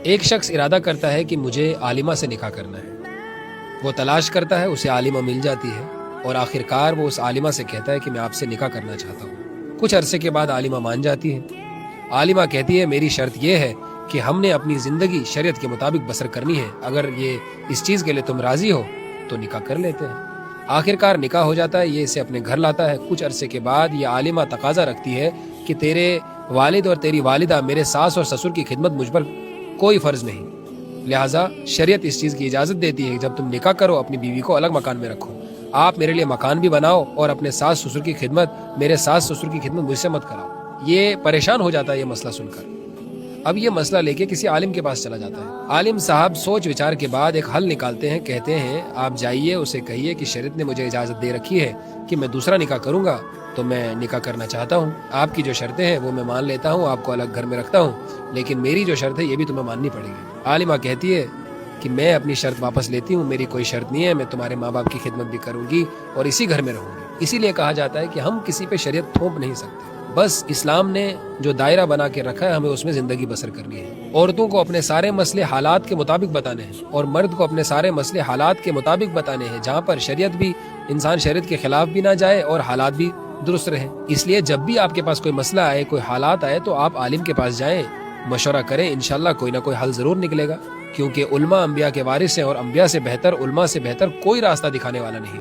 ایک شخص ارادہ کرتا ہے کہ مجھے عالمہ سے نکاح کرنا ہے. وہ تلاش کرتا ہے، اسے عالمہ مل جاتی ہے اور آخرکار وہ اس عالمہ سے کہتا ہے کہ میں آپ سے نکاح کرنا چاہتا ہوں. کچھ عرصے کے بعد عالمہ مان جاتی ہے. عالمہ کہتی ہے میری شرط یہ ہے کہ ہم نے اپنی زندگی شریعت کے مطابق بسر کرنی ہے، اگر یہ اس چیز کے لیے تم راضی ہو تو نکاح کر لیتے ہیں. آخرکار نکاح ہو جاتا ہے. یہ اسے اپنے گھر لاتا ہے. کچھ عرصے کے بعد یہ عالمہ تقاضا رکھتی ہے کہ تیرے والد اور تیری والدہ میرے ساس اور سسر کی خدمت مجھ پر کوئی فرض نہیں، لہٰذا شریعت اس چیز کی اجازت دیتی ہے کہ جب تم نکاح کرو اپنی بیوی کو الگ مکان میں رکھو. آپ میرے لیے مکان بھی بناؤ اور اپنے ساس سسر کی خدمت میرے ساس سسر کی خدمت مجھ سے مت کراؤ. یہ پریشان ہو جاتا ہے یہ مسئلہ سن کر. اب یہ مسئلہ لے کے کسی عالم کے پاس چلا جاتا ہے. عالم صاحب سوچ وچار کے بعد ایک حل نکالتے ہیں. کہتے ہیں آپ جائیے، اسے کہیے کہ شریعت نے مجھے اجازت دے رکھی ہے کہ میں دوسرا نکاح کروں گا تو میں نکاح کرنا چاہتا ہوں. آپ کی جو شرطیں ہیں وہ میں مان لیتا ہوں، آپ کو الگ گھر میں رکھتا ہوں، لیکن میری جو شرط ہے یہ بھی تمہیں ماننی پڑے گی. عالمہ کہتی ہے کہ میں اپنی شرط واپس لیتی ہوں، میری کوئی شرط نہیں ہے، میں تمہارے ماں باپ کی خدمت بھی کروں گی اور اسی گھر میں رہوں گی. اسی لیے کہا جاتا ہے کہ ہم کسی پہ شریعت تھوپ نہیں سکتے. بس اسلام نے جو دائرہ بنا کے رکھا ہے ہمیں اس میں زندگی بسر کرنی ہے. عورتوں کو اپنے سارے مسئلے حالات کے مطابق بتانے ہیں اور مرد کو اپنے سارے مسئلے حالات کے مطابق بتانے ہیں، جہاں پر شریعت بھی انسان شریعت کے خلاف بھی نہ جائے اور حالات بھی درست رہیں. اس لیے جب بھی آپ کے پاس کوئی مسئلہ آئے، کوئی حالات آئے تو آپ عالم کے پاس جائیں، مشورہ کریں، انشاءاللہ کوئی نہ کوئی حل ضرور نکلے گا. کیونکہ علماء انبیاء کے وارث ہیں اور انبیاء سے بہتر، علماء سے بہتر کوئی راستہ دکھانے والا نہیں.